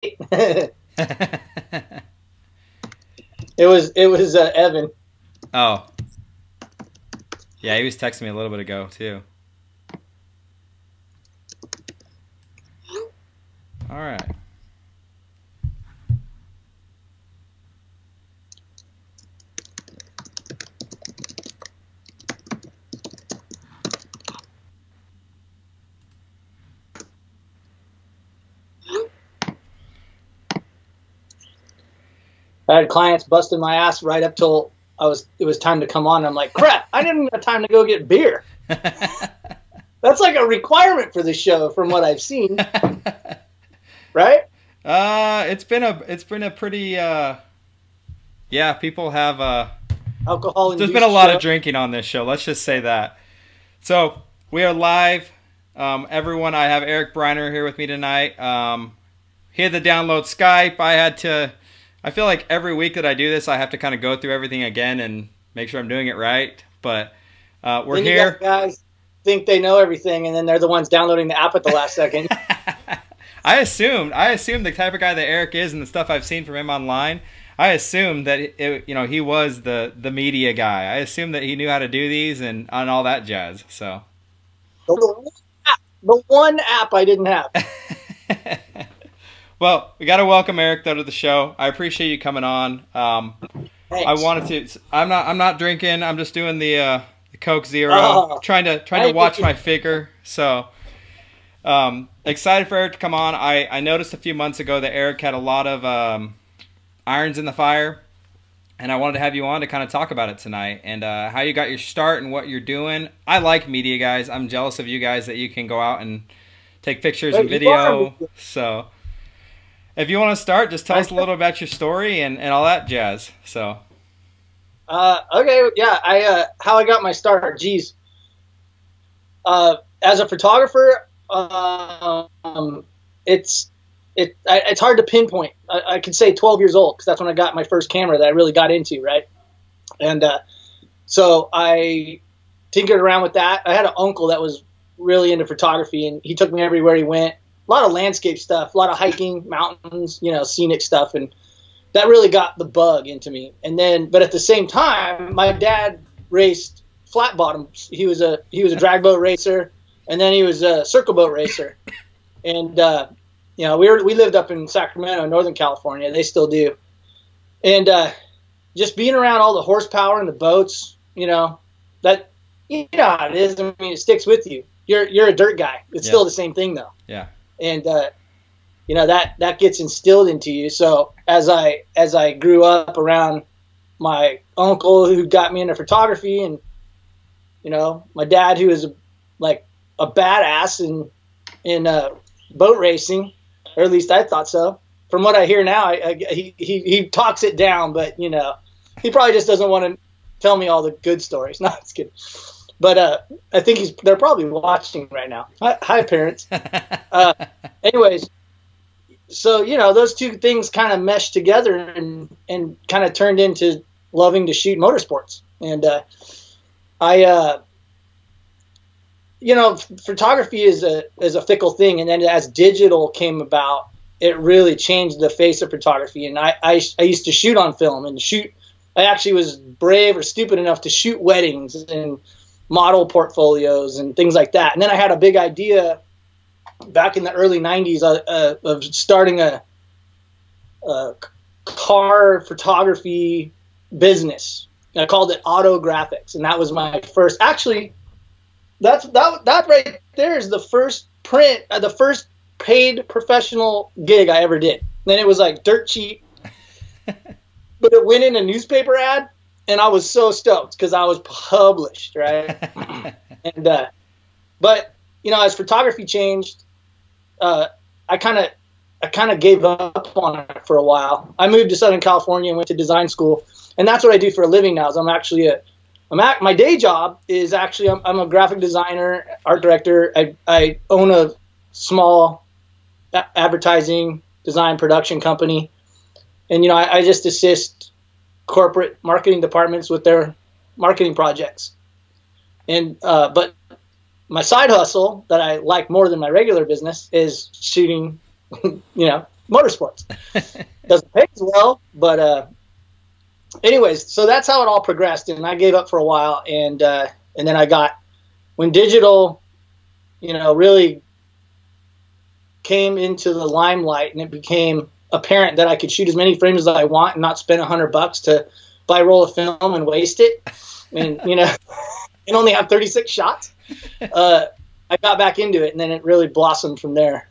it was Evan. Oh. Yeah, he was texting me a little bit ago, too. All right. I had clients busting my ass right up till it was time to come on. I'm like, crap, I didn't have time to go get beer. That's like a requirement for the show from what I've seen. Right? It's been a pretty yeah, people have alcohol. There's been a lot of drinking on this show. Let's just say that. So, we are live. Everyone, I have Erick Bryner here with me tonight. He had to download Skype. I feel like every week that I do this, I have to kind of go through everything again and make sure I'm doing it right. But we're then here. Guys think they know everything, and then they're the ones downloading the app at the last second. I assumed the type of guy that Erick is, and the stuff I've seen from him online. I assumed that he was the media guy. I assumed that he knew how to do these and all that jazz. So the one app I didn't have. Well, we got to welcome Erick though to the show. I appreciate you coming on. I wanted to. I'm not drinking. I'm just doing the Coke Zero. Trying to watch my figure. So excited for Erick to come on. I noticed a few months ago that Erick had a lot of irons in the fire, and I wanted to have you on to kind of talk about it tonight and how you got your start and what you're doing. I like media guys. I'm jealous of you guys that you can go out and take pictures and video. So if you want to start, just tell us a little about your story and all that jazz. So okay, yeah, how I got my start. Geez, as a photographer, it's hard to pinpoint. I could say 12 years old because that's when I got my first camera that I really got into, right? And so I tinkered around with that. I had an uncle that was really into photography, and he took me everywhere he went. A lot of landscape stuff, a lot of hiking, mountains, scenic stuff, and that really got the bug into me. And then, but at the same time, my dad raced flat bottoms. He was a drag boat racer, and then he was a circle boat racer, and we lived up in Sacramento, Northern California. They still do. And just being around all the horsepower and the boats, that how it is. I mean, it sticks with you. You're a dirt guy. It's still the same thing, though. Yeah. And that gets instilled into you. So as I grew up around my uncle who got me into photography, and my dad who is like a badass in boat racing. Or at least I thought so. From what I hear now, he talks it down, but he probably just doesn't want to tell me all the good stories. No, it's kidding. But I think they're probably watching right now. Hi parents. Anyways, so those two things kind of meshed together and kind of turned into loving to shoot motorsports. And photography is a fickle thing, and then as digital came about, it really changed the face of photography. And I used to shoot on film and I actually was brave or stupid enough to shoot weddings and model portfolios and things like that. And then I had a big idea back in the early 90s of starting a car photography business. And I called it Autographics, and that was my first. Actually, that right there is the first print, the first paid professional gig I ever did. Then it was like dirt cheap, but it went in a newspaper ad, and I was so stoked because I was published, right? And but as photography changed, I kind of gave up on it for a while. I moved to Southern California and went to design school, and that's what I do for a living now. Is my day job is actually I'm a graphic designer, art director. I own a small advertising design production company, and I just assist corporate marketing departments with their marketing projects. And but my side hustle that I like more than my regular business is shooting, motorsports. Doesn't pay as well, but anyways, so that's how it all progressed, and I gave up for a while, and then I got, when digital, really came into the limelight, and it became apparent that I could shoot as many frames as I want and not spend $100 to buy a roll of film and waste it, and and only have 36 shots. I got back into it, and then it really blossomed from there.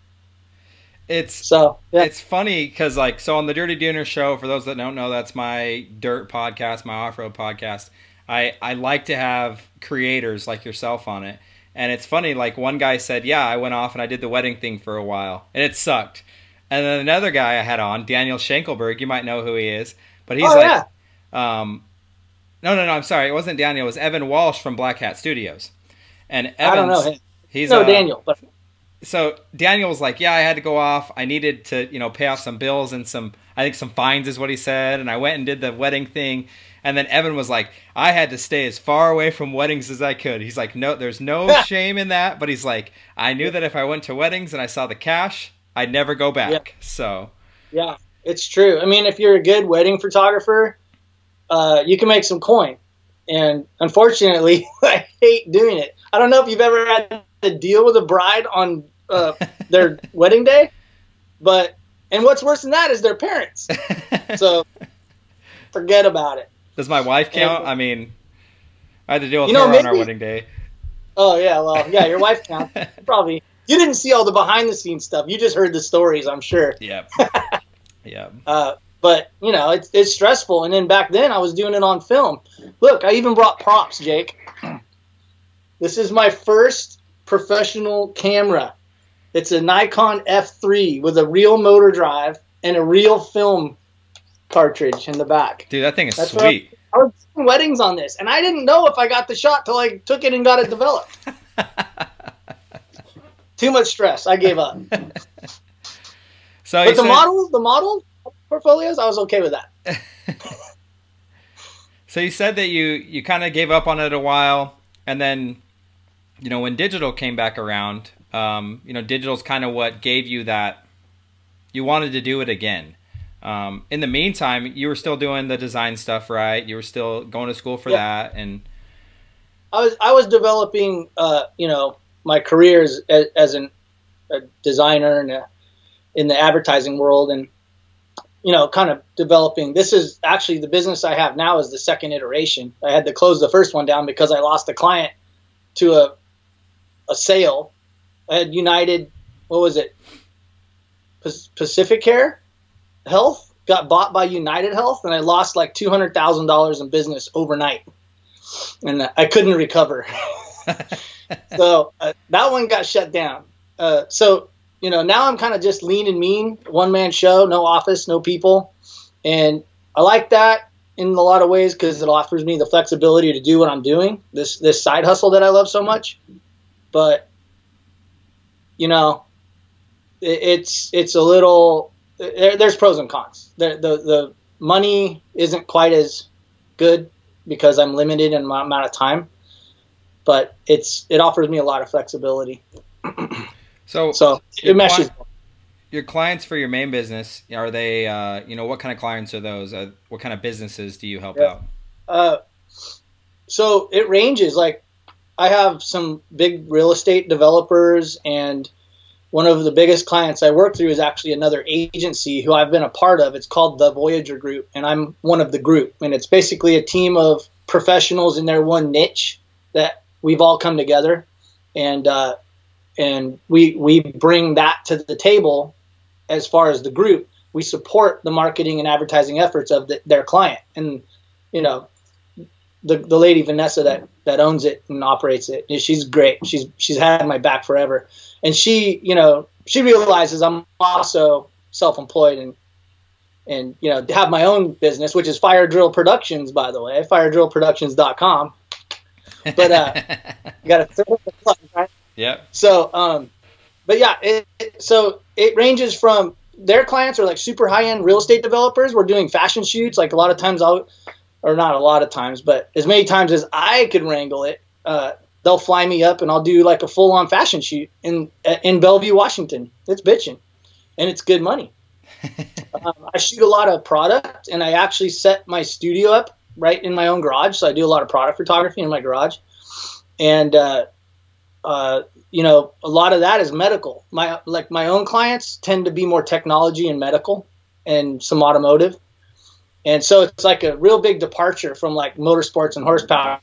It's funny because on the Dirty Dooner show, for those that don't know, that's my dirt podcast, my off-road podcast. I like to have creators like yourself on it. And it's funny, one guy said, yeah, I went off and I did the wedding thing for a while and it sucked. And then another guy I had on, Daniel Schenkelberg, you might know who he is, but he's no, I'm sorry. It wasn't Daniel. It was Evan Walsh from Black Hat Studios. And Evans, I don't know him. He's Daniel, but so Daniel was like, yeah, I had to go off. I needed to, pay off some bills and some fines is what he said. And I went and did the wedding thing. And then Evan was like, I had to stay as far away from weddings as I could. He's like, no, there's no shame in that. But he's like, I knew that if I went to weddings and I saw the cash, I'd never go back. Yeah. So, yeah, it's true. I mean, if you're a good wedding photographer, you can make some coin. And unfortunately, I hate doing it. I don't know if you've ever had to deal with a bride on their wedding day, and what's worse than that is their parents. So forget about it. Does my wife count? I mean, I had to deal with her on our wedding day. Oh yeah, well, yeah, your wife counts. Probably. You didn't see all the behind the scenes stuff. You just heard the stories, I'm sure. Yep. Yeah. But it's stressful. And then back then I was doing it on film. Look, I even brought props, Jake. This is my first professional camera. It's a Nikon F3 with a real motor drive and a real film cartridge in the back. Dude, that thing is sweet. I was doing weddings on this, and I didn't know if I got the shot till I took it and got it developed. Too much stress. I gave up. But the model portfolios, I was okay with that. So you said that you kind of gave up on it a while, and then, when digital came back around, digital's kind of what gave you that you wanted to do it again. In the meantime, you were still doing the design stuff, right? You were still going to school for that, and I was developing, my career as a designer and in the advertising world, and kind of developing. This is actually the business I have now is the second iteration. I had to close the first one down because I lost a client to a sale. I had United, what was it? Pacific Care Health got bought by United Health, and I lost like $200,000 in business overnight, and I couldn't recover. So that one got shut down. So now I'm kind of just lean and mean, one-man show, no office, no people. And I like that in a lot of ways because it offers me the flexibility to do what I'm doing, this side hustle that I love so much. But, it's a little – there's pros and cons. The money isn't quite as good because I'm limited in my amount of time. But it offers me a lot of flexibility. So it meshes. Your clients for your main business, are they, what kind of clients are those? What kind of businesses do you help out? So it ranges. Like I have some big real estate developers, and one of the biggest clients I work through is actually another agency who I've been a part of. It's called the Voyager Group, and I'm one of the group. And it's basically a team of professionals in their one niche that we've all come together, and we bring that to the table. As far as the group, we support the marketing and advertising efforts of their client. And, the lady Vanessa that owns it and operates it, she's great. She's had my back forever. And she realizes I'm also self-employed and have my own business, which is Fire Drill Productions, by the way, firedrillproductions.com. But you got to throw the plug, right? Yeah. So, but yeah, it ranges from their clients are like super high-end real estate developers. We're doing fashion shoots. Like a lot of times or not a lot of times, but as many times as I could wrangle it, they'll fly me up and I'll do like a full-on fashion shoot in Bellevue, Washington. It's bitching, and it's good money. I shoot a lot of product, and I actually set my studio up right in my own garage. So I do a lot of product photography in my garage. And, you know, a lot of that is medical. My own clients tend to be more technology and medical and some automotive. And so it's like a real big departure from like motorsports and horsepower.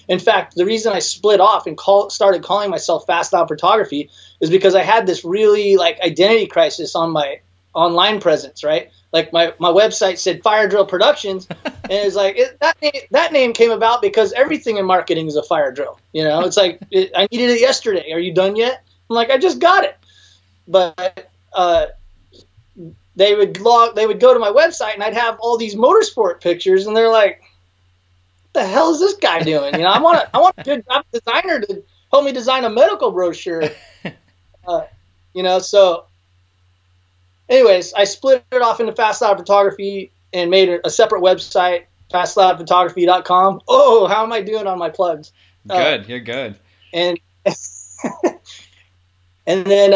In fact, the reason I split off and started calling myself Fast Style Photography is because I had this really like identity crisis on my online presence, right? Like my website said Fire Drill Productions, and it's like that name came about because everything in marketing is a fire drill. You know, it's like I needed it yesterday. Are you done yet? I'm like, I just got it. But they would go to my website, and I'd have all these motorsport pictures, and they're like, "What the hell is this guy doing?" You know, I want a good graphic designer to help me design a medical brochure. You know, so. Anyways, I split it off into Fast Style Photography and made a separate website, faststylephotography.com. Oh, how am I doing on my plugs? Good, you're good. And and then,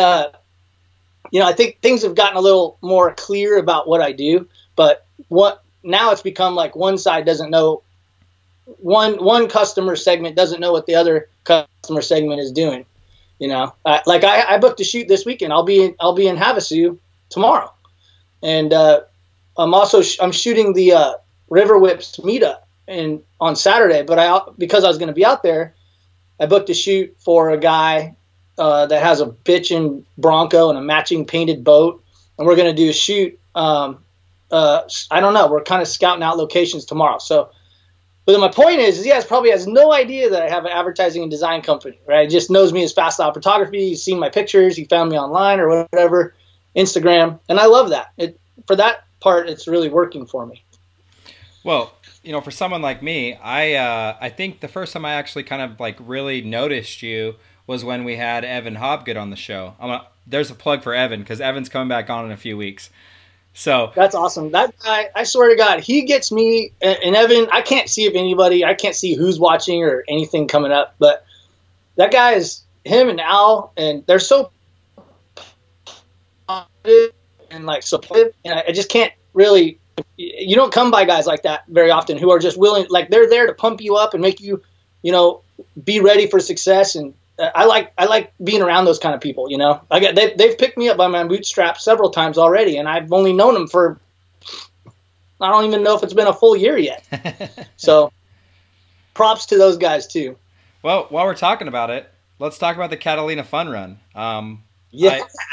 you know, I think things have gotten a little more clear about what I do. But now it's become like one side doesn't know, one customer segment doesn't know what the other customer segment is doing. You know, like I booked a shoot this weekend. I'll be in Havasu tomorrow, and I'm shooting the River Whips Meetup on Saturday. But because I was going to be out there, I booked a shoot for a guy that has a bitchin' Bronco and a matching painted boat, and we're going to do a shoot. I don't know. We're kind of scouting out locations tomorrow. So, but my point is he probably has no idea that I have an advertising and design company, right? He just knows me as Fast Style Photography. He's seen my pictures. He found me online or whatever. Instagram, and I love that. For that part, it's really working for me. Well, you know, for someone like me, I think the first time I actually kind of like really noticed you was when we had Evan Hobgood on the show. There's a plug for Evan because Evan's coming back on in a few weeks. So that's awesome. That guy, I swear to God, he gets me. And Evan, I can't see I can't see who's watching or anything coming up, but that guy is him and Al, and they're so and like supportive, and I just can't really. You don't come by guys like that very often who are just willing, like they're there to pump you up and make you, you know, be ready for success. And I like being around those kind of people. You know, they've picked me up by my bootstraps several times already, and I've only known them for I don't even know if it's been a full year yet. So, props to those guys too. Well, while we're talking about it, let's talk about the Catalina Fun Run.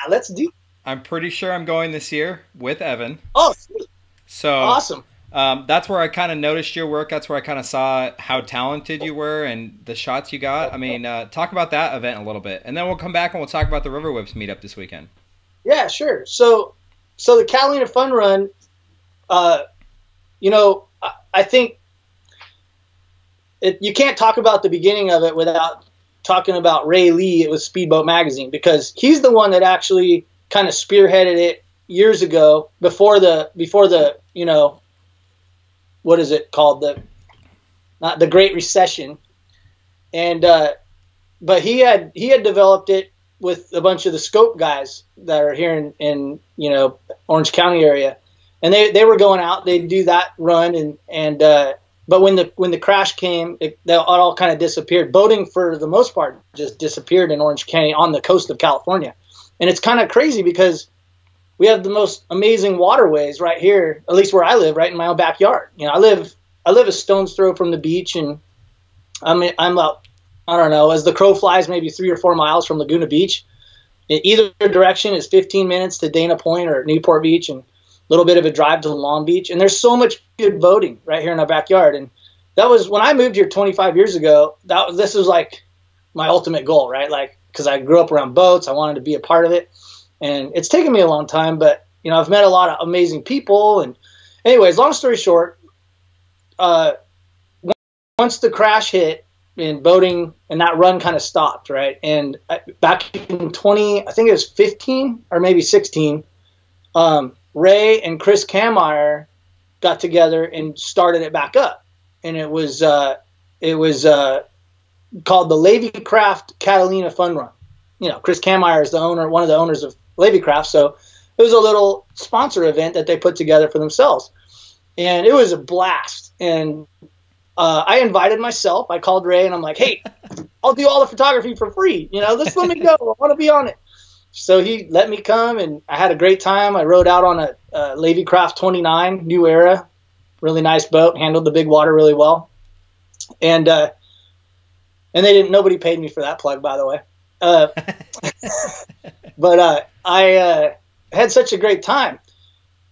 Let's do. I'm pretty sure I'm going this year with Evan. Oh, sweet. So awesome. That's where I kind of noticed your work. That's where I kind of saw how talented you were and the shots you got. I mean, talk about that event a little bit, and then we'll come back and we'll talk about the River Whips meetup this weekend. Yeah, sure. So the Catalina Fun Run, you know, I think you can't talk about the beginning of it without talking about Ray Lee. It was Speedboat Magazine, because he's the one that actually kind of spearheaded it years ago before the you know, what is it called, not the Great Recession, and but he had developed it with a bunch of the Scope guys that are here in you know, Orange County area, and they were going out, they'd do that run, and but when the crash came, it all kind of disappeared. Boating for the most part just disappeared in Orange County on the coast of California. And it's kind of crazy because we have the most amazing waterways right here, at least where I live, right in my own backyard. You know, I live a stone's throw from the beach, and I'm about, I don't know, as the crow flies, maybe 3 or 4 miles from Laguna Beach. In either direction is 15 minutes to Dana Point or Newport Beach, and a little bit of a drive to Long Beach. And there's so much good boating right here in our backyard. And that was when I moved here 25 years ago. This was like my ultimate goal, right? Like, because I grew up around boats, I wanted to be a part of it, and it's taken me a long time. But you know, I've met a lot of amazing people. And anyways, long story short, once the crash hit in boating, and that run kind of stopped, right? And back in I think it was 15 or maybe 16, Ray and Chris Kameyer got together and started it back up, and it was called the Lavycraft Catalina Fun Run. You know, Chris Kameyer is one of the owners of Lavycraft, so it was a little sponsor event that they put together for themselves. And it was a blast. And I invited myself. I called Ray and I'm like, hey, I'll do all the photography for free. Just let me go. I want to be on it. So he let me come, and I had a great time. I rode out on a Levy Craft 29 New Era, really nice boat, handled the big water really well. And nobody paid me for that plug, by the way. But I had such a great time.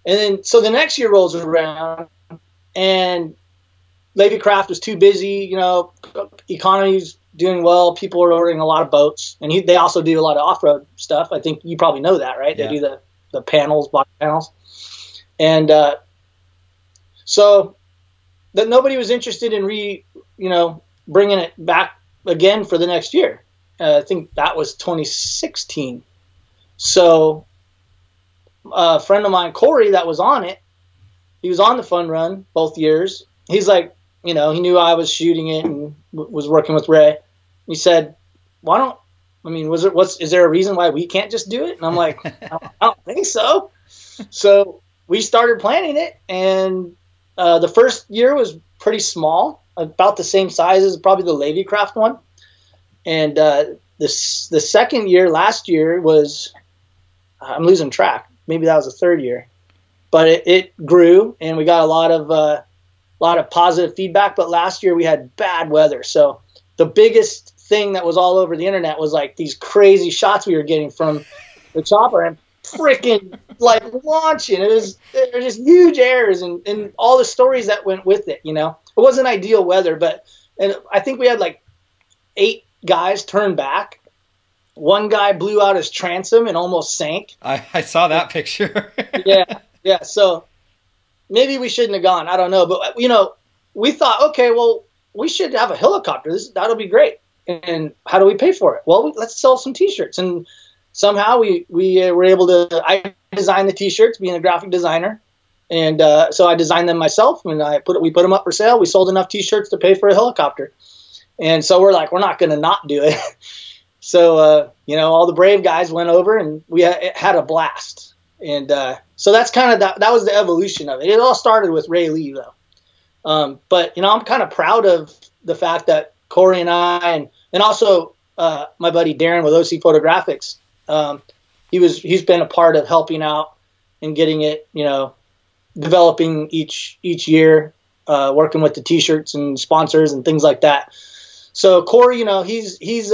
And then, so the next year rolls around, and Levy Craft was too busy, economy's doing well. People are ordering a lot of boats, and they also do a lot of off-road stuff. I think you probably know that, right? Yeah. They do the panels, body panels. And so that nobody was interested in bringing it back again for the next year. I think that was 2016. So a friend of mine, Corey, that was on it, he was on the Fun Run both years. He's like, he knew I was shooting it and was working with Ray. He said, is there a reason why we can't just do it? And I'm like, I don't think so. So we started planning it, and the first year was pretty small, about the same size as probably the Levy Craft one. And the second year, last year, was, I'm losing track. Maybe that was the third year. But it grew, and we got a lot of positive feedback. But last year we had bad weather. So the biggest thing that was all over the internet was like these crazy shots we were getting from the chopper, and freaking like launching. There was just huge errors and all the stories that went with it. It wasn't ideal weather, and I think we had like 8 guys turn back. One guy blew out his transom and almost sank. I saw that picture. Yeah. So maybe we shouldn't have gone. I don't know. But, we thought, okay, well, we should have a helicopter. That'll be great. And how do we pay for it? Well, let's sell some T-shirts. And somehow we were able to – I designed the T-shirts, being a graphic designer. And so I designed them myself, and we put them up for sale. We sold enough T-shirts to pay for a helicopter. And so we're like, we're not going to not do it. So, all the brave guys went over, and we had a blast. And so that's kind of that was the evolution of it. It all started with Ray Lee, though. But, I'm kind of proud of the fact that Corey and I, and also my buddy Darren with OC Photographics, he's been a part of helping out and getting it, developing each year, working with the T-shirts and sponsors and things like that. So Corey, he's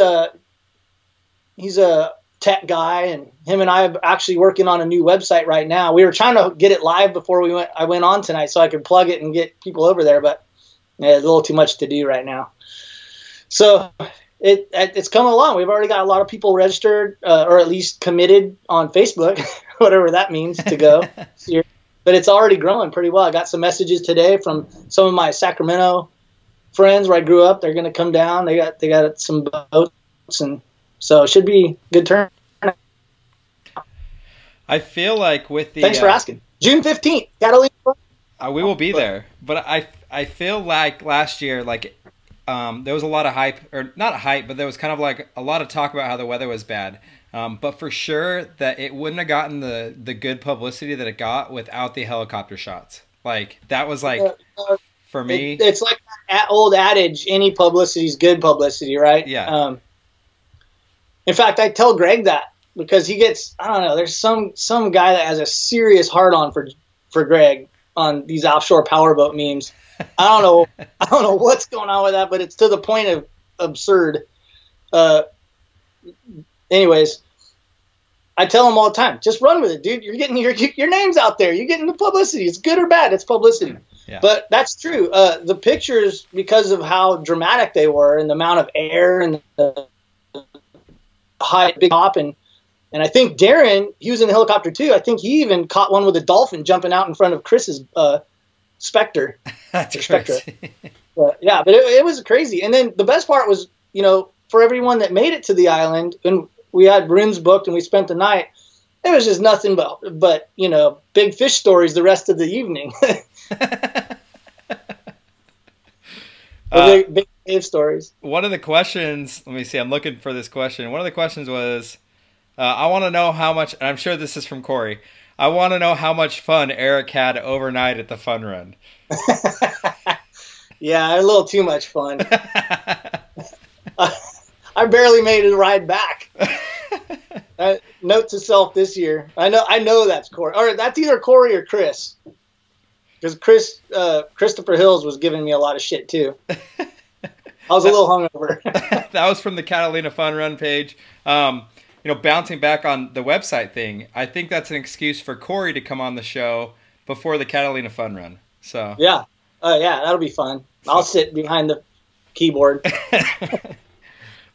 a tech guy, and him and I are actually working on a new website right now. We were trying to get it live before I went on tonight so I could plug it and get people over there, but it's a little too much to do right now. So it's coming along. We've already got a lot of people registered, or at least committed on Facebook, whatever that means, to go. But it's already growing pretty well. I got some messages today from some of my Sacramento friends where I grew up. They're going to come down. They got some boats, and so it should be a good turn. I feel like with the thanks for asking. June 15th, Catalina Fun Run. We will be there, but I feel like last year, like there was a lot of hype, or not hype, but there was kind of like a lot of talk about how the weather was bad. But for sure that it wouldn't have gotten the good publicity that it got without the helicopter shots. Like that was like for me, it's like that old adage: any publicity is good publicity, right? Yeah. In fact, I tell Greg that because he gets, I don't know, there's some guy that has a serious hard on for Greg on these offshore powerboat memes. I don't know what's going on with that, but it's to the point of absurd. Anyways, I tell him all the time, just run with it, dude. You're getting your name's out there. You're getting the publicity. It's good or bad. It's publicity. Yeah. But that's true. The pictures, because of how dramatic they were and the amount of air and the high big top, and I think Darren, he was in the helicopter too. I think he even caught one with a dolphin jumping out in front of Chris's Spectre. That's crazy. But it was crazy. And then the best part was, for everyone that made it to the island, and we had rooms booked and we spent the night, it was just nothing but big fish stories the rest of the evening. Big cave stories. One of the questions, let me see, I'm looking for this question. One of the questions was, I want to know how much, and I'm sure this is from Corey, I want to know how much fun Erick had overnight at the fun run. Yeah, a little too much fun. I barely made it ride back. Note to self this year. I know that's Corey, or that's either Corey or Chris, because Christopher Hills was giving me a lot of shit too. I was a little hungover. That was from the Catalina Fun Run page. Bouncing back on the website thing, I think that's an excuse for Corey to come on the show before the Catalina Fun Run. So yeah, that'll be fun. I'll sit behind the keyboard.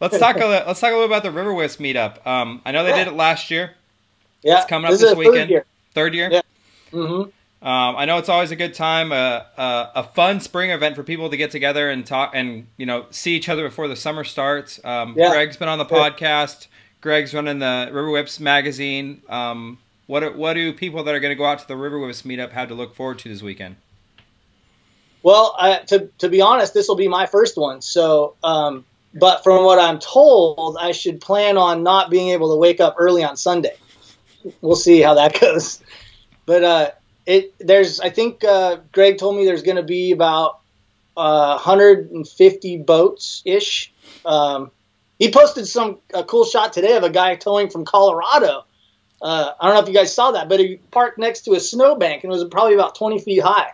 Let's talk a little about the River Wisp meetup. I know they did it last year. Yeah, it's coming up this weekend. Third year. Yeah. Mm-hmm. I know it's always a good time, a fun spring event for people to get together and talk and see each other before the summer starts. Greg's been on the podcast. Greg's running the River Wisp magazine. What do people that are going to go out to the River Wisp meetup have to look forward to this weekend? Well, to be honest, this will be my first one. So, but from what I'm told, I should plan on not being able to wake up early on Sunday. We'll see how that goes. But I think Greg told me there's going to be about 150 boats ish. He posted a cool shot today of a guy towing from Colorado. I don't know if you guys saw that, but he parked next to a snowbank and it was probably about 20 feet high.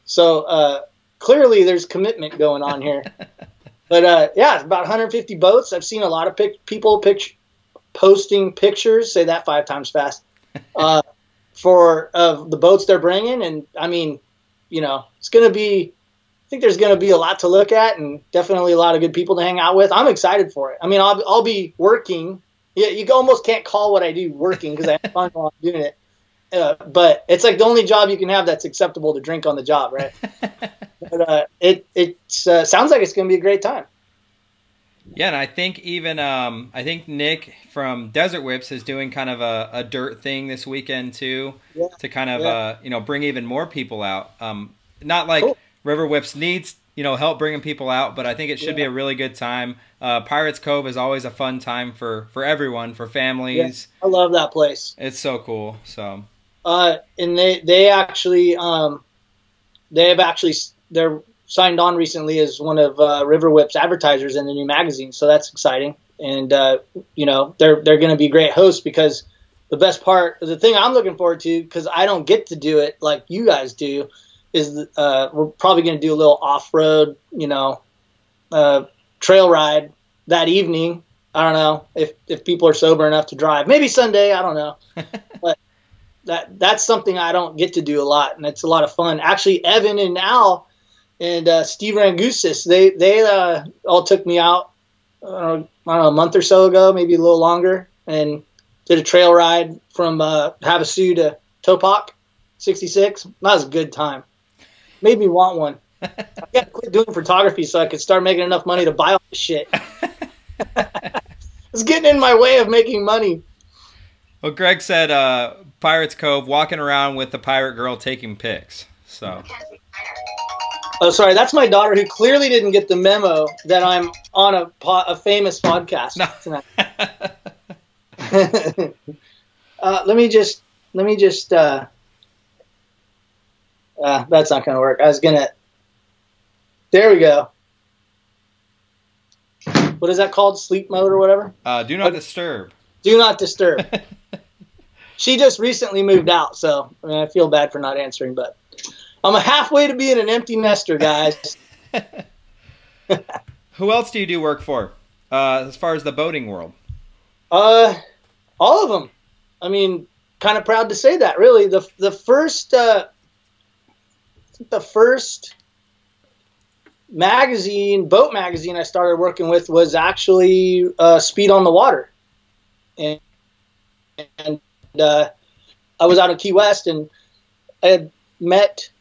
So clearly there's commitment going on here. But it's about 150 boats. I've seen a lot of people posting pictures, say that 5 times fast, for the boats they're bringing. And I mean, it's going to be, I think there's going to be a lot to look at and definitely a lot of good people to hang out with. I'm excited for it. I mean, I'll be working. Yeah, you almost can't call what I do working because I have fun while I'm doing it. But it's like the only job you can have that's acceptable to drink on the job, right? But it sounds like it's going to be a great time. Yeah, and I think even Nick from Desert Whips is doing kind of a dirt thing this weekend too, to kind of bring even more people out. Not like cool. River Whips needs help bringing people out, but I think it should be a really good time. Pirates Cove is always a fun time for everyone, for families. Yeah, I love that place. It's so cool. So. And they're signed on recently as one of River Whip's advertisers in the new magazine, so that's exciting. And they're going to be great hosts because the best part, the thing I'm looking forward to, because I don't get to do it like you guys do, is we're probably going to do a little off-road, trail ride that evening. I don't know if people are sober enough to drive. Maybe Sunday, I don't know. But that's something I don't get to do a lot, and it's a lot of fun. Actually, Evan and Al and Steve Rangusis, they all took me out, I don't know, a month or so ago, maybe a little longer, and did a trail ride from Havasu to Topak, 66. That was a good time. Made me want one. I got to quit doing photography so I could start making enough money to buy all this shit. It's getting in my way of making money. Well, Greg said Pirates Cove, walking around with the pirate girl taking pics. So. Oh, sorry. That's my daughter who clearly didn't get the memo that I'm on a famous podcast tonight. Let me just. That's not going to work. There we go. What is that called? Sleep mode or whatever? Do not disturb. Do not disturb. She just recently moved out, so I feel bad for not answering, but I'm halfway to being an empty nester, guys. Who else do you do work for, as far as the boating world? All of them. I mean, kind of proud to say that, really. The first boat magazine I started working with was actually Speed on the Water. And I was out in Key West, and I had met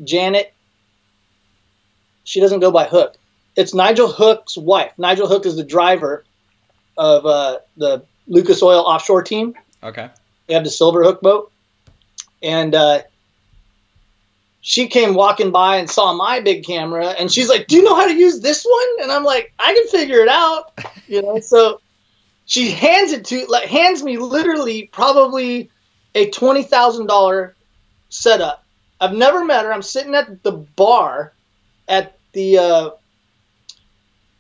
Janet. She doesn't go by Hook. It's Nigel Hook's wife. Nigel Hook is the driver of the Lucas Oil offshore team. Okay. They have the Silver Hook boat. And she came walking by and saw my big camera, and she's like, "Do you know how to use this one?" And I'm like, "I can figure it out." So she hands me literally probably a $20,000 setup. I've never met her. I'm sitting at the bar at the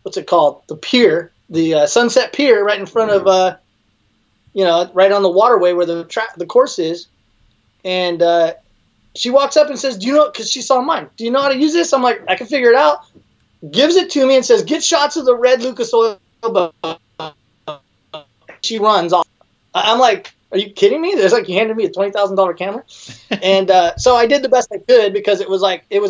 what's it called? The pier, the Sunset Pier, right in front of right on the waterway where the course is. And she walks up and says, "Do you know?" Because she saw mine. "Do you know how to use this?" I'm like, "I can figure it out." Gives it to me and says, "Get shots of the red Lucas oil boat." She runs off. I'm like, "Are you kidding me?" There's like, you handed me a $20,000 camera. And so I did the best I could, because it was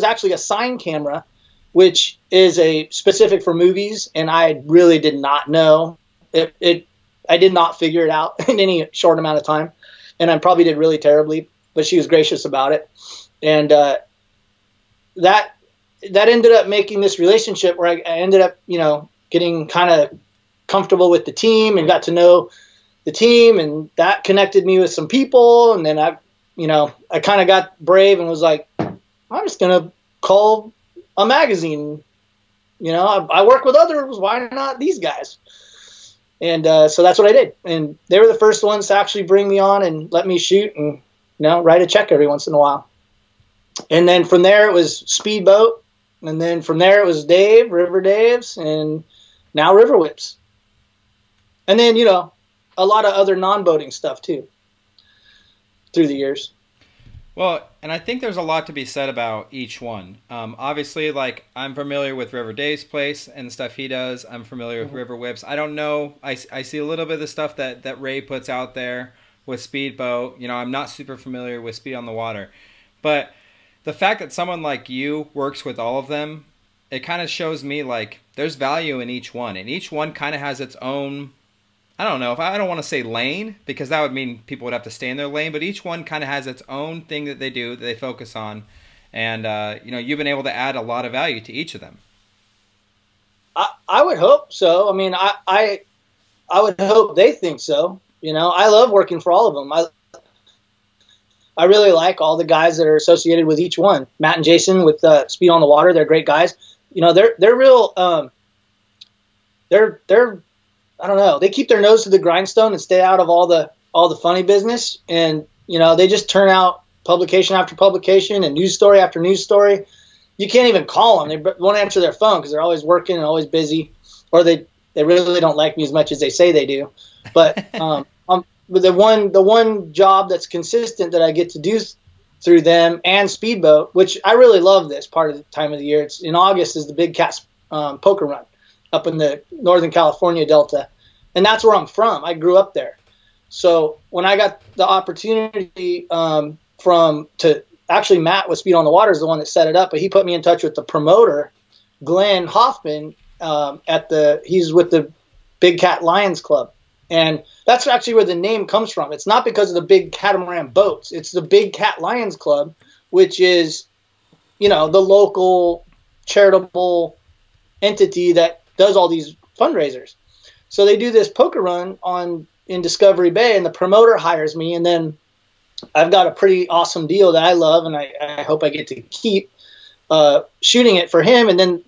actually a sign camera, which is a specific for movies, and I really did not know it. I did not figure it out in any short amount of time, and I probably did really terribly, but she was gracious about it. And that ended up making this relationship where I ended up, getting kind of comfortable with the team and got to know the team, and that connected me with some people. And then I kind of got brave and was like, I'm just going to call a magazine. I work with others. Why not these guys? And so that's what I did. And they were the first ones to actually bring me on and let me shoot and, write a check every once in a while. And then from there it was Speedboat. And then from there it was Dave, River Daves, and now River Whips. And then, a lot of other non-boating stuff too through the years. Well, and I think there's a lot to be said about each one. Obviously, like, I'm familiar with River Dave's place and the stuff he does. I'm familiar with River Whips. I don't know. I see a little bit of the stuff that Ray puts out there with Speedboat. I'm not super familiar with Speed on the Water. But the fact that someone like you works with all of them, it kind of shows me, like, there's value in each one. And each one kind of has its own, I don't know, I don't want to say lane, because that would mean people would have to stay in their lane, but each one kind of has its own thing that they do, that they focus on. And, you've been able to add a lot of value to each of them. I would hope so. I mean, I would hope they think so. I love working for all of them. I really like all the guys that are associated with each one. Matt and Jason with Speed on the Water, they're great guys. They're real. They're I don't know. They keep their nose to the grindstone and stay out of all the funny business. And they just turn out publication after publication and news story after news story. You can't even call them. They won't answer their phone because they're always working and always busy, or they really don't like me as much as they say they do. But the one job that's consistent that I get to do through them and Speedboat, which I really love this part of the time of the year. It's in August, is the Big Cat Poker Run up in the Northern California Delta. And that's where I'm from. I grew up there. So when I got the opportunity actually Matt with Speed on the Water is the one that set it up, but he put me in touch with the promoter, Glenn Hoffman, he's with the Big Cat Lions Club. And that's actually where the name comes from. It's not because of the big catamaran boats. It's the Big Cat Lions Club, which is, the local charitable entity that does all these fundraisers. So they do this poker run in Discovery Bay, and the promoter hires me, and then I've got a pretty awesome deal that I love, and I hope I get to keep shooting it for him. And then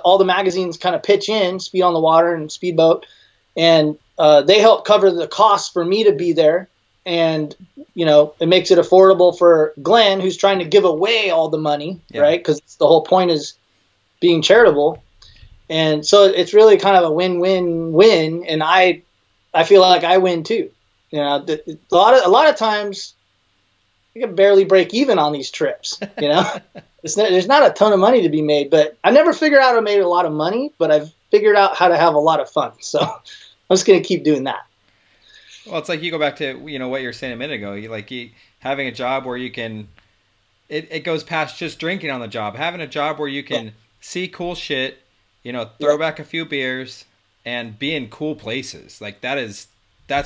all the magazines kind of pitch in, Speed on the Water and Speedboat, and they help cover the costs for me to be there. And, it makes it affordable for Glenn, who's trying to give away all the money, right? Because the whole point is being charitable. And so it's really kind of a win-win-win, and I feel like I win too. A lot of times I can barely break even on these trips. There's not a ton of money to be made, but I never figured out I made a lot of money, but I've figured out how to have a lot of fun. So I'm just going to keep doing that. Well, it's like you go back to what you were saying a minute ago. Having a job where you can, it goes past just drinking on the job. Having a job where you can see cool shit. Throw back a few beers and be in cool places. Like that's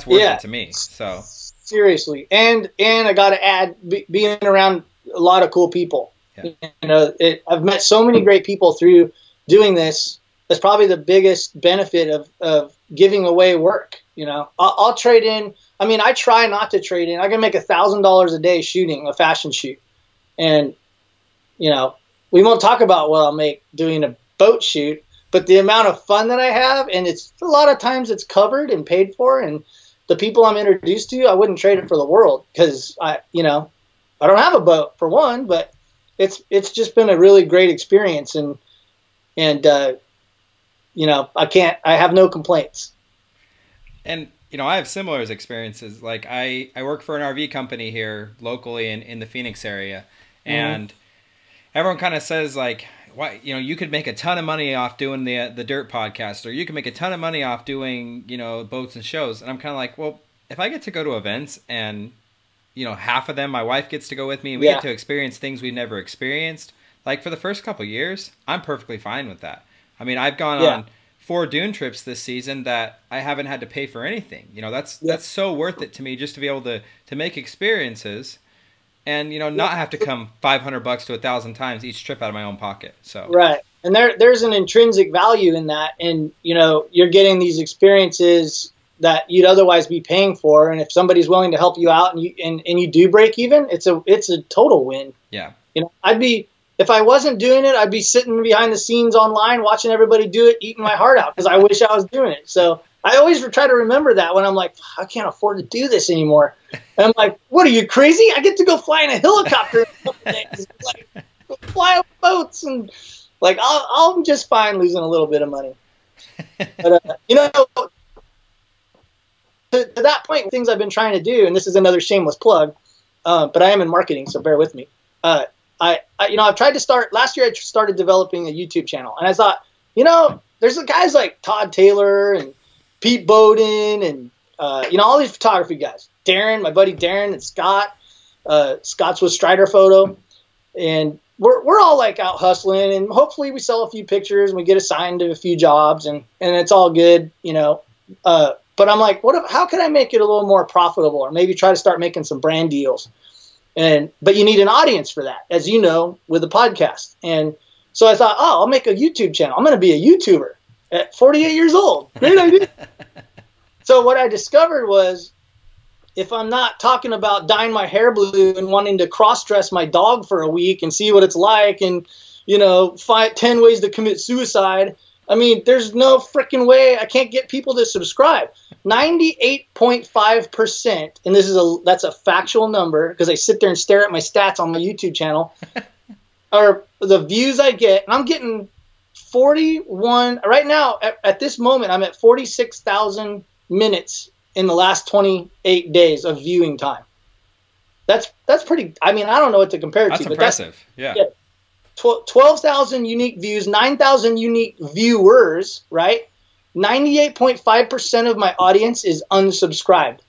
worth it to me. So seriously. And I got to add, being around a lot of cool people. Yeah. I've met so many great people through doing this. That's probably the biggest benefit of giving away work. I'll trade in. I mean, I try not to trade in. I can make $1,000 a day shooting a fashion shoot. And, we won't talk about what I'll make doing a boat shoot, but the amount of fun that I have, and it's a lot of times it's covered and paid for, and the people I'm introduced to, I wouldn't trade it for the world, because I don't have a boat for one, but it's just been a really great experience, and I have no complaints. And I have similar experiences. Like I work for an RV company here locally in the Phoenix area, and everyone kind of says like, why, you could make a ton of money off doing the dirt podcast, or you can make a ton of money off doing, boats and shows. And I'm kind of like, well, if I get to go to events and, half of them, my wife gets to go with me and we get to experience things we've never experienced. Like for the first couple of years, I'm perfectly fine with that. I mean, I've gone on 4 dune trips this season that I haven't had to pay for anything. That's so worth it to me, just to be able to make experiences and, not have to come $500 to $1,000 times each trip out of my own pocket. So right. And there's an intrinsic value in that. And, you're getting these experiences that you'd otherwise be paying for. And if somebody's willing to help you out and you do break even, it's a total win. Yeah. If I wasn't doing it, I'd be sitting behind the scenes online watching everybody do it, eating my heart out because I wish I was doing it. So I always try to remember that when I'm like, I can't afford to do this anymore. And I'm like, what, are you crazy? I get to go fly in a helicopter in a couple days, like fly on boats, and like I'm just fine losing a little bit of money. But to that point, things I've been trying to do, and this is another shameless plug, but I am in marketing, so bear with me. I've tried to start last year. I started developing a YouTube channel, and I thought, there's guys like Todd Taylor and Pete Bowden and all these photography guys. Darren, my buddy Darren, and Scott. Scott's with Strider Photo, and we're all like out hustling, and hopefully we sell a few pictures and we get assigned to a few jobs, and it's all good, But I'm like, how can I make it a little more profitable, or maybe try to start making some brand deals? But you need an audience for that, as you know, with a podcast. And so I thought, I'll make a YouTube channel. I'm going to be a YouTuber at 48 years old. Great idea. So what I discovered was, if I'm not talking about dyeing my hair blue and wanting to cross-dress my dog for a week and see what it's like, and 10 ways to commit suicide, I mean, there's no freaking way I can't get people to subscribe. 98.5%, and that's a factual number because I sit there and stare at my stats on my YouTube channel, are the views I get. And I'm getting 41 right now. At this moment, I'm at 46,000 minutes in the last 28 days of viewing time. That's pretty. I mean, I don't know what to compare it to. That's impressive. Yeah. 12,000 unique views, 9,000 unique viewers, right? 98.5% of my audience is unsubscribed.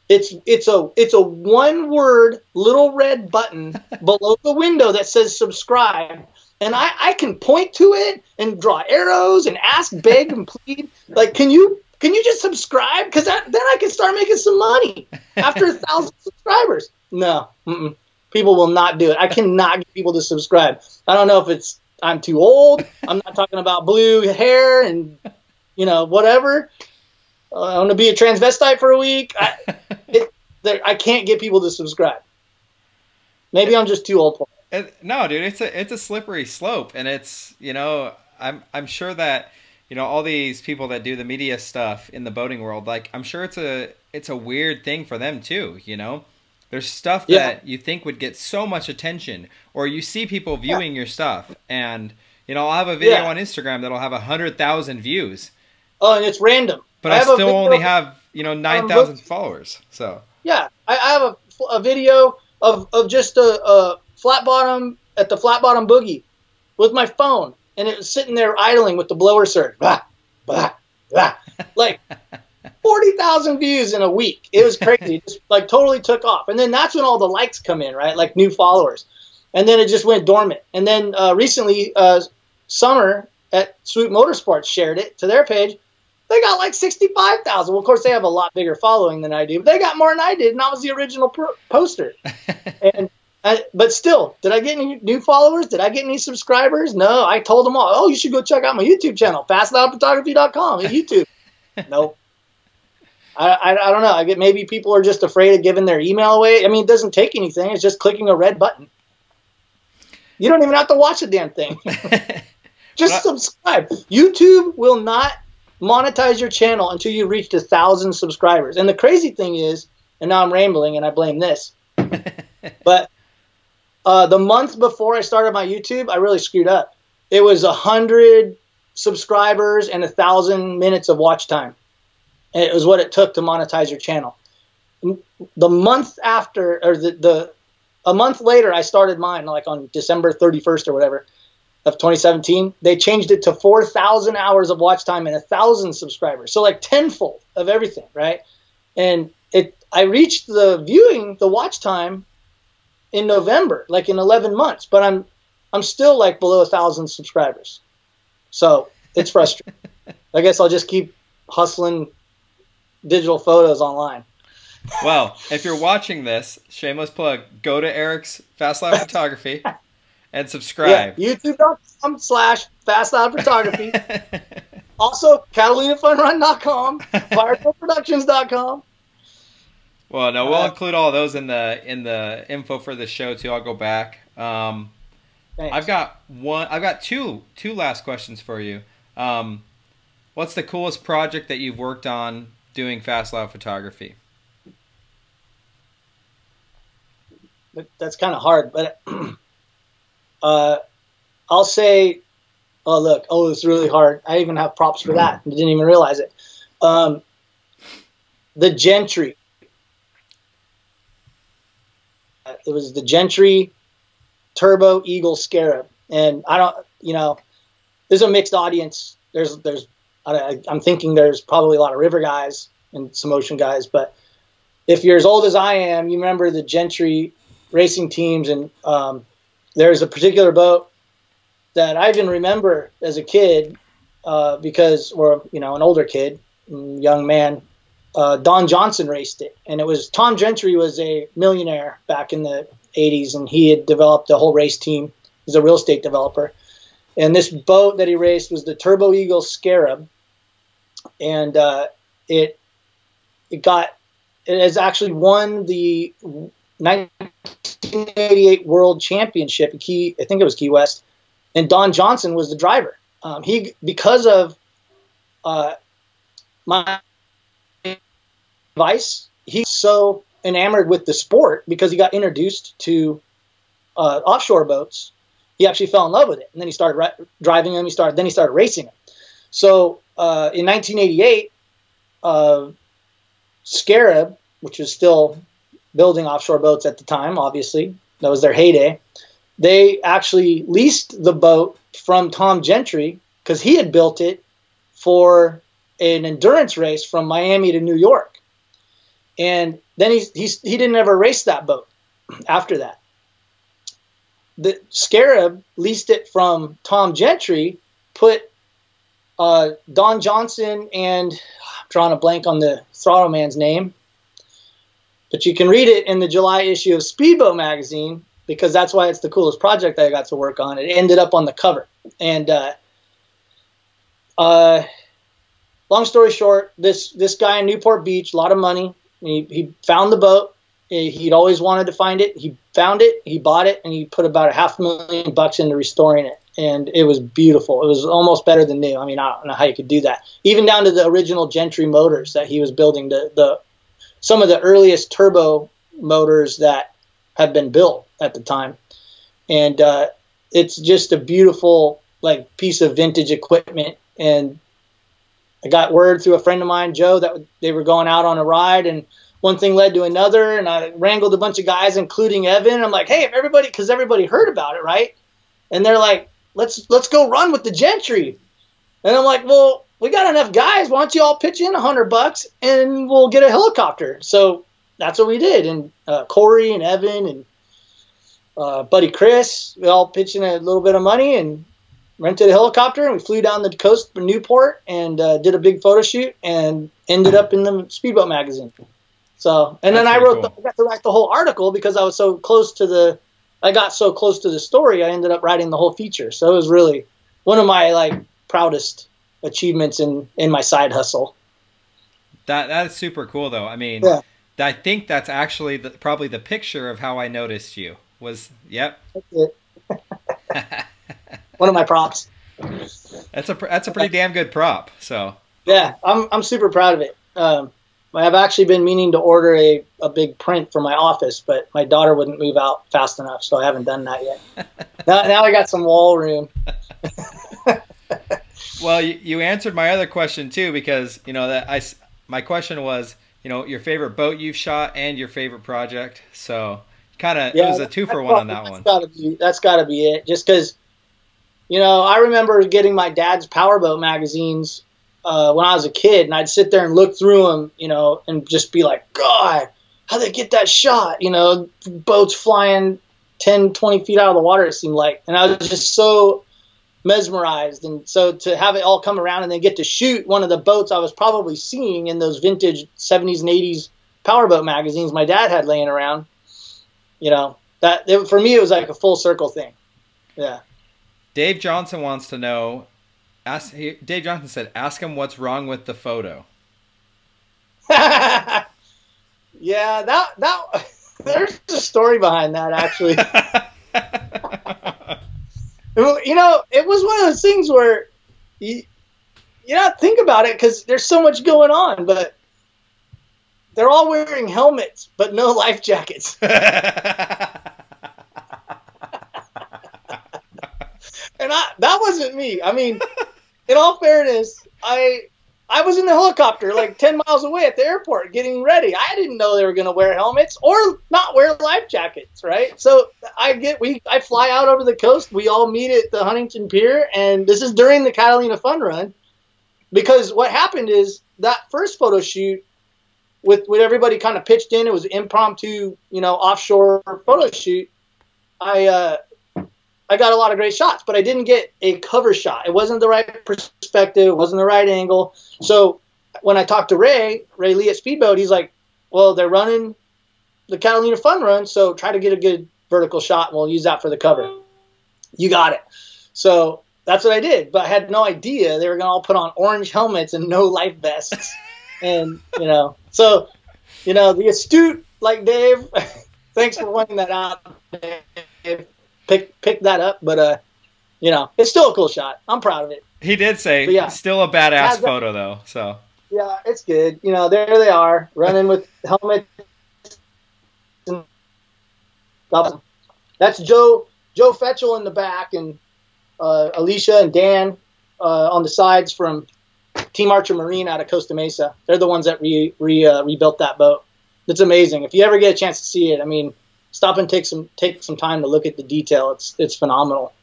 It's a one-word little red button below the window that says subscribe, and I can point to it and draw arrows and ask, beg, and plead. Like, can you just subscribe? Because then I can start making some money after 1,000 subscribers. No, people will not do it. I cannot get people to subscribe. I don't know if I'm too old. I'm not talking about blue hair and whatever. I want to be a transvestite for a week. I can't get people to subscribe. Maybe I'm just too old for it. No, dude, it's a slippery slope, and it's I'm sure that all these people that do the media stuff in the boating world, like I'm sure it's a weird thing for them too. There's stuff that you think would get so much attention, or you see people viewing your stuff, and I'll have a video on Instagram that'll have 100,000 views. Oh, and it's random. But I still only have 9,000 followers. So yeah, I have a video of just a flat bottom at the flat bottom boogie with my phone, and it was sitting there idling with the blower surge, blah, blah, blah, like 40,000 views in a week. It was crazy. It just like totally took off, and then that's when all the likes come in, right? Like new followers, and then it just went dormant. And then recently, Summer at Swoop Motorsports shared it to their page. They got like 65,000. Well, of course, they have a lot bigger following than I do, but they got more than I did, and I was the original poster. But still, did I get any new followers? Did I get any subscribers? No, I told them all, oh, you should go check out my YouTube channel, fastloudphotography.com at YouTube. Nope. I don't know. I get maybe people are just afraid of giving their email away. I mean, it doesn't take anything. It's just clicking a red button. You don't even have to watch the damn thing. Just subscribe. YouTube will not monetize your channel until you reached 1,000 subscribers. And the crazy thing is, and now I'm rambling and I blame this, but the month before I started my YouTube, I really screwed up. It was 100 subscribers and 1,000 minutes of watch time. And it was what it took to monetize your channel. The month after, or a month later, I started mine, like on December 31st or whatever of 2017. They changed it to 4,000 hours of watch time and 1,000 subscribers. So like tenfold of everything, right? And I reached the watch time in November, like in 11 months, but I'm still like below 1,000 subscribers. So it's frustrating. I guess I'll just keep hustling digital photos online. Well, if you're watching this, shameless plug, go to Erick's Fast Live Photography and subscribe. Yeah, youtube.com/fastlivephotography. Also, CatalinaFunRun.com, FireProProductions.com. Well, no, we'll include all those in the info for the show too. I'll go back. I've got two last questions for you. What's the coolest project that you've worked on doing Fast Live photography? That's kind of hard, but I'll say, it's really hard. I even have props for that. I didn't even realize it. The Gentry. It was the Gentry Turbo Eagle Scarab, and I don't, there's a mixed audience. I'm thinking there's probably a lot of river guys and some ocean guys, but if you're as old as I am, you remember the Gentry racing teams, and there's a particular boat that I even remember as a kid an older kid, young man. Don Johnson raced it, and it was Tom Gentry was a millionaire back in the 80s, and he had developed a whole race team. He's a real estate developer, and this boat that he raced was the Turbo Eagle Scarab, and it has actually won the 1988 World Championship. I think it was Key West, and Don Johnson was the driver. Because of my advice, he's so enamored with the sport because he got introduced to offshore boats. He actually fell in love with it, and then he started driving them. Then he started racing them. So in 1988, Scarab, which was still building offshore boats at the time, obviously that was their heyday, they actually leased the boat from Tom Gentry because he had built it for an endurance race from Miami to New York. And then he didn't ever race that boat after that. The Scarab leased it from Tom Gentry, put Don Johnson and I'm drawing a blank on the throttle man's name, but you can read it in the July issue of Speedboat magazine because that's why it's the coolest project I got to work on. It ended up on the cover. And long story short, this guy in Newport Beach, a lot of money. He found the boat. He'd always wanted to find it. He found it. He bought it, and he put about $500,000 into restoring it. And it was beautiful. It was almost better than new. I mean, I don't know how you could do that. Even down to the original Gentry motors that he was building, some of the earliest turbo motors that had been built at the time. And it's just a beautiful piece of vintage equipment. And I got word through a friend of mine, Joe, that they were going out on a ride, and one thing led to another, and I wrangled a bunch of guys, including Evan. I'm like, hey, because everybody heard about it, right? And they're like, let's go run with the Gentry. And I'm like, well, we got enough guys. Why don't you all pitch in $100 and we'll get a helicopter? So that's what we did. And Corey and Evan and buddy Chris, we all pitched in a little bit of money and rented a helicopter, and we flew down the coast of Newport and did a big photo shoot and ended up in the Speedboat magazine. So, and then I got to write the whole article because I got so close to the story. I ended up writing the whole feature. So it was really one of my proudest achievements in my side hustle. That's super cool though. I mean, I think that's actually probably the picture of how I noticed you was, yep. That's it. One of my props. That's a pretty damn good prop. So Yeah, I'm super proud of it. I've actually been meaning to order a big print for my office, but my daughter wouldn't move out fast enough, so I haven't done that yet. Now I got some wall room. Well, you answered my other question too, because my question was, your favorite boat you've shot and your favorite project. So it was a 2-for-1 on that one. That's gotta be it. Just because, I remember getting my dad's powerboat magazines when I was a kid, and I'd sit there and look through them, and just be like, God, how'd they get that shot? Boats flying 10, 20 feet out of the water, it seemed like. And I was just so mesmerized. And so to have it all come around and then get to shoot one of the boats I was probably seeing in those vintage 70s and 80s powerboat magazines my dad had laying around, for me, it was like a full circle thing. Yeah. Dave Johnson wants to know, Dave Johnson said, ask him what's wrong with the photo. Yeah, that there's a story behind that, actually. It was one of those things where you think about it, because there's so much going on, but they're all wearing helmets, but no life jackets. And that wasn't me. I mean, in all fairness, I was in the helicopter like 10 miles away at the airport getting ready. I didn't know they were going to wear helmets or not wear life jackets, right? So I fly out over the coast. We all meet at the Huntington Pier, and this is during the Catalina Fun Run, because what happened is that first photo shoot with everybody kind of pitched in, it was an impromptu, offshore photo shoot. I got a lot of great shots, but I didn't get a cover shot. It wasn't the right perspective. It wasn't the right angle. So when I talked to Ray Lee at Speedboat, he's like, well, they're running the Catalina Fun Run, so try to get a good vertical shot, and we'll use that for the cover. You got it. So that's what I did, but I had no idea they were going to all put on orange helmets and no life vests. And, so, the astute, like Dave, thanks for pointing that out, Dave. Pick that up, but it's still a cool shot. I'm proud of it. He did say, still a badass photo though. So yeah, it's good. There they are running with helmets. That's Joe Fetchel in the back, and Alicia and Dan on the sides from Team Archer Marine out of Costa Mesa. They're the ones that rebuilt that boat. It's amazing. If you ever get a chance to see it, I mean, stop and take some time to look at the detail. It's phenomenal.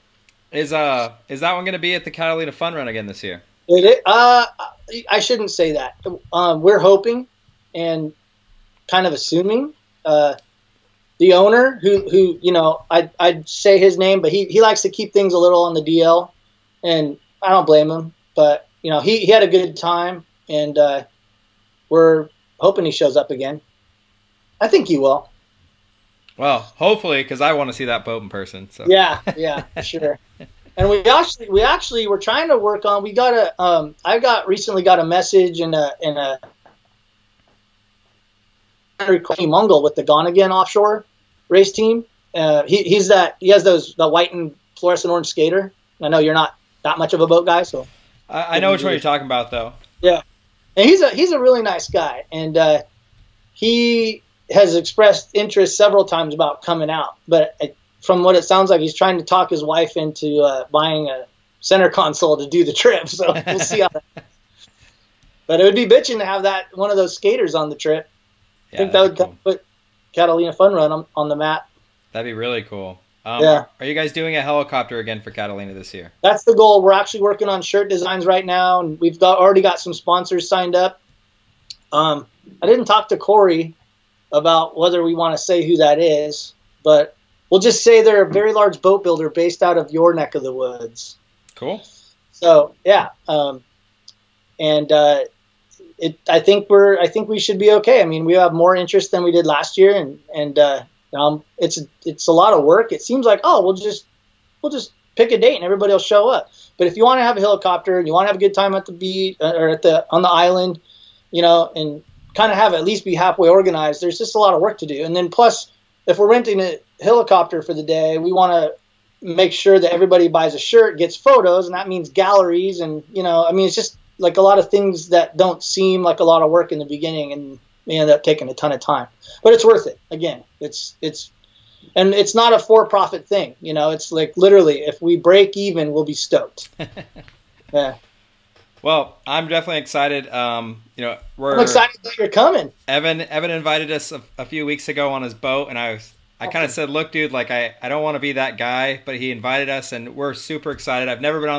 Is that one going to be at the Catalina Fun Run again this year? I shouldn't say that. We're hoping and kind of assuming. The owner, who I'd say his name, but he likes to keep things a little on the DL, and I don't blame him. But he had a good time, and we're hoping he shows up again. I think he will. Well, hopefully, because I want to see that boat in person. So yeah, for sure. And we actually were trying to work on. We got recently got a message in a Mungle with the Gone Again offshore race team. He has the white and fluorescent orange skater. I know you're not that much of a boat guy, so I know which one you're talking about, though. Yeah, and he's a really nice guy, and he has expressed interest several times about coming out, but from what it sounds like, he's trying to talk his wife into buying a center console to do the trip. So we'll see how that. But it would be bitching to have one of those skaters on the trip. I think that would put Catalina Fun Run on the map. That'd be really cool. Yeah. Are you guys doing a helicopter again for Catalina this year? That's the goal. We're actually working on shirt designs right now, and we've already got some sponsors signed up. I didn't talk to Corey about whether we want to say who that is, but we'll just say they're a very large boat builder based out of your neck of the woods. Cool. So yeah, I think we should be okay. I mean, we have more interest than we did last year, and it's a lot of work. It seems like, we'll just pick a date and everybody will show up. But if you want to have a helicopter and you want to have a good time at the beach or on the island, and kind of have at least be halfway organized, there's just a lot of work to do. And then plus, if we're renting a helicopter for the day, we want to make sure that everybody buys a shirt, gets photos, and that means galleries, and it's like a lot of things that don't seem like a lot of work in the beginning, and they end up taking a ton of time. But it's worth it. Again, and it's not a for-profit thing. You know, it's like literally, if we break even, we'll be stoked. Yeah. Well, I'm definitely excited. I'm excited that you're coming. Evan invited us a few weeks ago on his boat, and I kind of said, look, dude, like I don't want to be that guy, but he invited us, and we're super excited. I've never been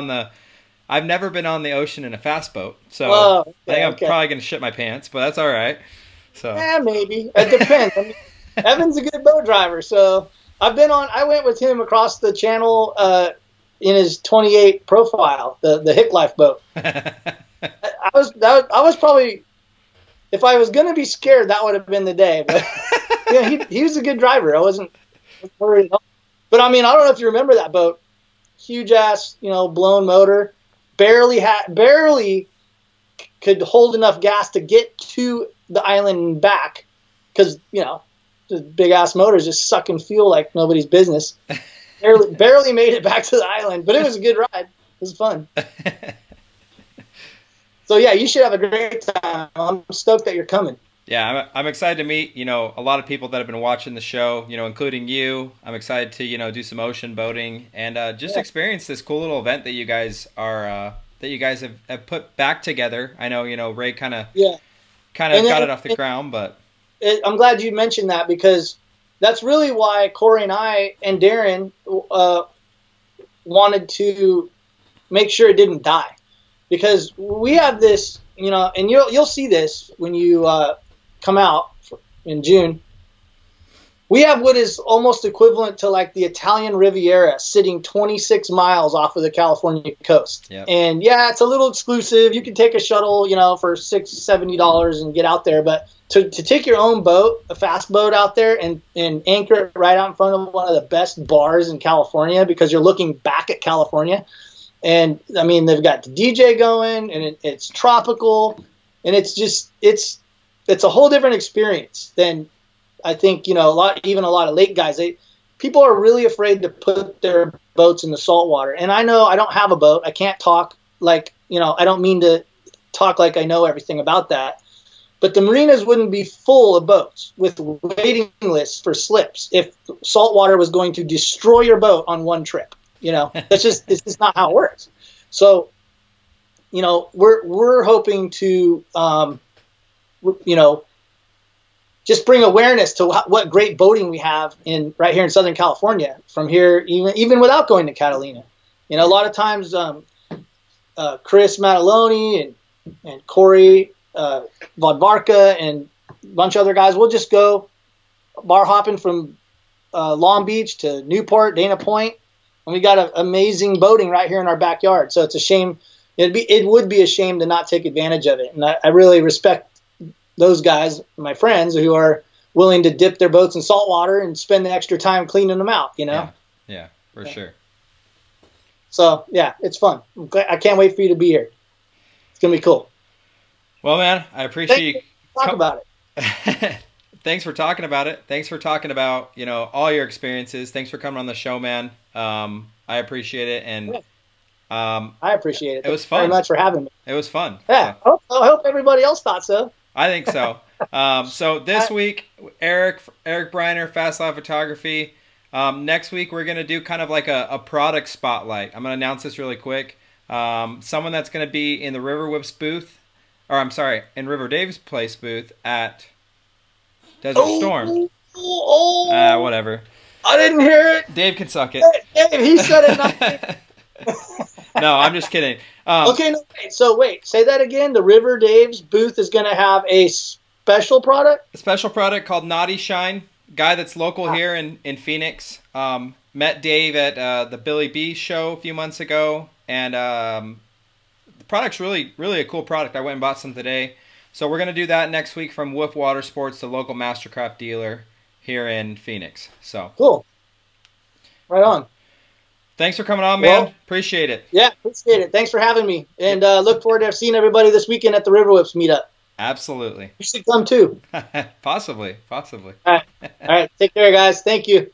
on the ocean in a fast boat, so I think I'm probably gonna shit my pants, but that's all right. So yeah, maybe it depends. I mean, Evan's a good boat driver, so I went with him across the channel in his 28 profile, the Hick Life boat. I was probably, if I was gonna be scared, that would have been the day. But yeah, he was a good driver. I wasn't worried. But I mean, I don't know if you remember that boat. Huge ass, blown motor, barely could hold enough gas to get to the island and back, because the big ass motor is just sucking fuel like nobody's business. barely made it back to the island, but it was a good ride. It was fun. So yeah, you should have a great time. I'm stoked that you're coming. Yeah, I'm excited to meet, a lot of people that have been watching the show, including you. I'm excited to, do some ocean boating and just experience this cool little event that you guys have put back together. I know, Ray kind of got it off the ground, but I'm glad you mentioned that, because that's really why Corey and I and Darren wanted to make sure it didn't die, because we have this, and you'll see this when you come out in June. We have what is almost equivalent to like the Italian Riviera sitting 26 miles off of the California coast. Yep. And yeah, it's a little exclusive. You can take a shuttle, for $60-70 and get out there. But to take your own boat, a fast boat out there and anchor it right out in front of one of the best bars in California, because you're looking back at California. And I mean, they've got the DJ going, and it's tropical, and it's a whole different experience than, I think, a lot of lake guys. People are really afraid to put their boats in the saltwater. And I know I don't have a boat. I can't talk like, I don't mean to talk like I know everything about that. But the marinas wouldn't be full of boats with waiting lists for slips if saltwater was going to destroy your boat on one trip. It's just not how it works. So, we're hoping to, just bring awareness to what great boating we have right here in Southern California from here, even without going to Catalina. A lot of times, Chris Mataloni and Corey Vodvarka and a bunch of other guys, we'll just go bar hopping from Long Beach to Newport, Dana Point, and we got amazing boating right here in our backyard. So it's a shame. It would be a shame to not take advantage of it. And I really respect those guys, my friends, who are willing to dip their boats in salt water and spend the extra time cleaning them out, Yeah, for sure. So, yeah, it's fun. I can't wait for you to be here. It's going to be cool. Well, man, I appreciate you. Talk about it. Thanks for talking about it. Thanks for talking about, all your experiences. Thanks for coming on the show, man. I appreciate it. And I appreciate it. It was fun. Thank you very much for having me. It was fun. Yeah, so. I hope everybody else thought so. I think so. So this week, Erick Bryner, Fast Live Photography. Next week, we're going to do kind of like a product spotlight. I'm going to announce this really quick. Someone that's going to be in the River Whips booth, in River Dave's place booth at Desert Storm. Whatever. I didn't hear it. Dave can suck it. Dave, he said it, not me. No, I'm just kidding. Okay, so wait, say that again. The River Dave's booth is going to have a special product? A special product called Naughty Shine. Guy that's local here in Phoenix. Met Dave at the Billy B show a few months ago. And the product's really, really a cool product. I went and bought some today. So we're going to do that next week from Wolf Water Sports, the local Mastercraft dealer here in Phoenix. So cool. Right on. Thanks for coming on, man. Well, appreciate it. Yeah, appreciate it. Thanks for having me. And look forward to seeing everybody this weekend at the River Whips meetup. Absolutely. You should come too. Possibly. All right. Take care, guys. Thank you.